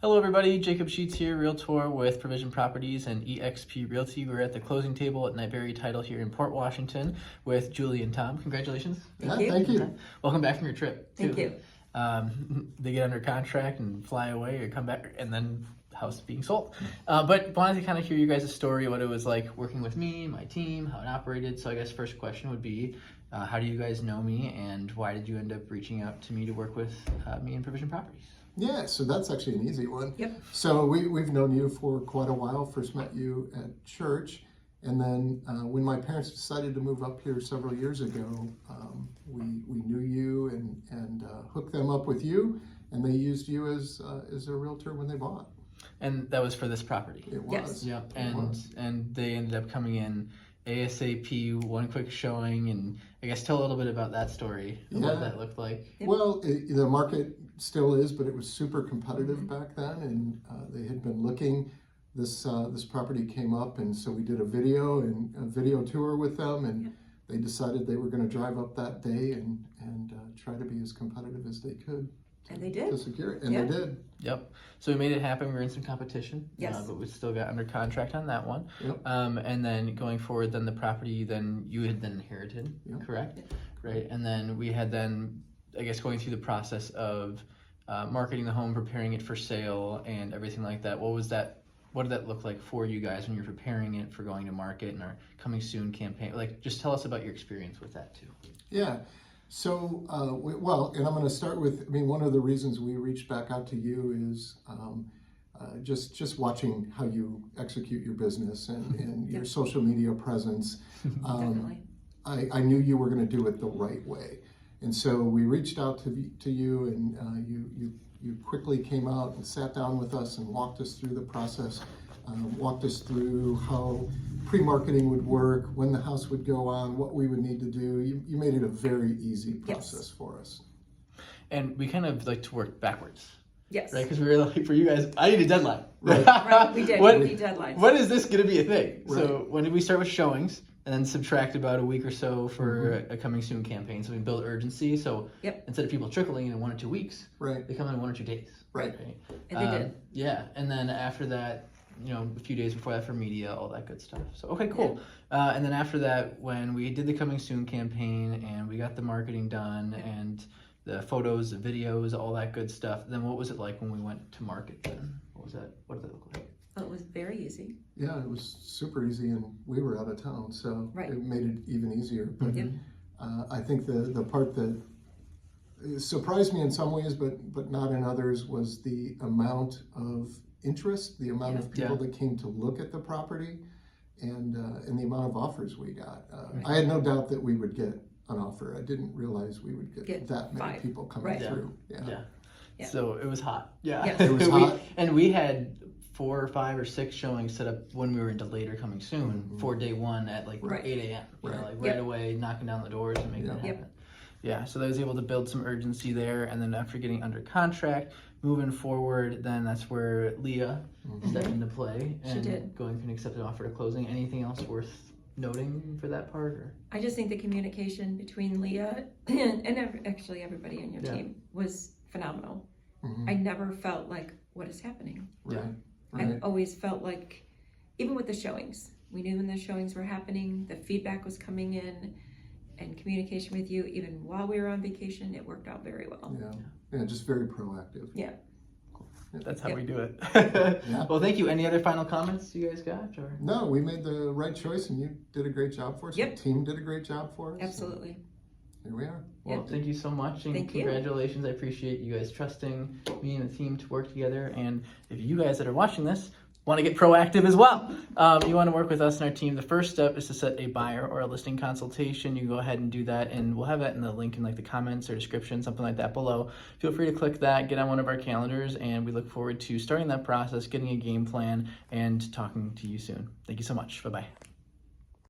Hello everybody, Jacob Sheets here, Realtor with Provision Properties and eXp Realty. We're at the closing table at Nightberry Title here in Port Washington with Julie and Tom. Congratulations. Thank you. Welcome back from your trip, too. Thank you. They get under contract and fly away or come back and then house being sold. But wanted to kind of hear you guys' story, what it was like working with me, my team, how it operated. So I guess first question would be, how do you guys know me and why did you end up reaching out to me to work with me in Provision Properties? Yeah, so that's actually an easy one. Yep. So we've known you for quite a while. First met you at church, and then when my parents decided to move up here several years ago, we knew you and hooked them up with you, and they used you as a realtor when they bought. And that was for this property. It was. Yes. Yeah, It was. and they ended up coming in ASAP, one quick showing, and I guess tell a little bit about that story, of what that looked like. Yep. Well, the market still is, but it was super competitive back then, and they had been looking. This property came up, and so we did a video tour with them, and they decided they were going to drive up that day and try to be as competitive as they could. And they did. To secure it, and Yeah. they did. Yep. So we made it happen. We were in some competition, Yes. but we still got under contract on that one. Yep. And then going forward, then the property, then you had then inherited, Yep. correct? Right. And then we had then, I guess, going through the process of marketing the home, preparing it for sale, and everything like that. What was that? What did that look like for you guys when you're preparing it for going to market and our coming soon campaign? Like, just tell us about your experience with that too. Yeah. So, and I'm going to start with, one of the reasons we reached back out to you is just watching how you execute your business and your social media presence. Definitely. I knew you were going to do it the right way. And so we reached out to you, and you quickly came out and sat down with us and walked us through the process, walked us through how pre-marketing would work, when the house would go on, what we would need to do. You made it a very easy process for us. And we kind of like to work backwards. Yes. Right, because we were like, for you guys, I need a deadline. Right. Right, we did. What- We need deadlines. When is this going to be a thing? Right. So when did we start with showings and then subtract about a week or so for a coming soon campaign? So we build urgency. So instead of people trickling in 1 or 2 weeks, Right. they come in 1 or 2 days. Right. And they did. Yeah, and then after that, a few days before that for media, all that good stuff. So, okay, cool. And then after that, when we did the coming soon campaign and we got the marketing done and the photos, the videos, all that good stuff, then what was it like when we went to market then? What did that look like? Well, it was very easy. Yeah, it was super easy, and we were out of town, so Right. it made it even easier. But I think the part that surprised me in some ways, but not in others, was the amount of interest, the amount of people that came to look at the property, and the amount of offers we got. I had no doubt that we would get an offer. I didn't realize we would get that many 5. people coming through. Yeah. So it was hot. Yeah. Yes. It was hot. And we had 4 or 5 or 6 showings set up when we were into later coming soon for day one at like 8 a.m. Right away, knocking down the doors and making it happen. Yeah, so I was able to build some urgency there, and then after getting under contract, moving forward, then that's where Leah stepped into play. And She did. Going through an accepted offer to closing. Anything else worth noting for that part? Or? I just think the communication between Leah and actually everybody on your team was phenomenal. I never felt like, what is happening? Right. I always felt like, even with the showings, we knew when the showings were happening, the feedback was coming in, and communication with you, even while we were on vacation, it worked out very well. Yeah, just very proactive. Yeah. That's how we do it. Yeah. Well, thank you. Any other final comments you guys got? Or? No, we made the right choice, and you did a great job for us. Yep. The team did a great job for us. Absolutely. Here we are. Well, thank you so much, and Thank you. congratulations. I appreciate you guys trusting me and the team to work together. And if you guys that are watching this want to get proactive as well, you want to work with us and our team, the first step is to set a buyer or a listing consultation. You go ahead and do that, and we'll have that in the link in like the comments or description, something like that below. Feel free to click that, get on one of our calendars, and we look forward to starting that process, getting a game plan, and talking to you soon. Thank you so much. Bye-bye.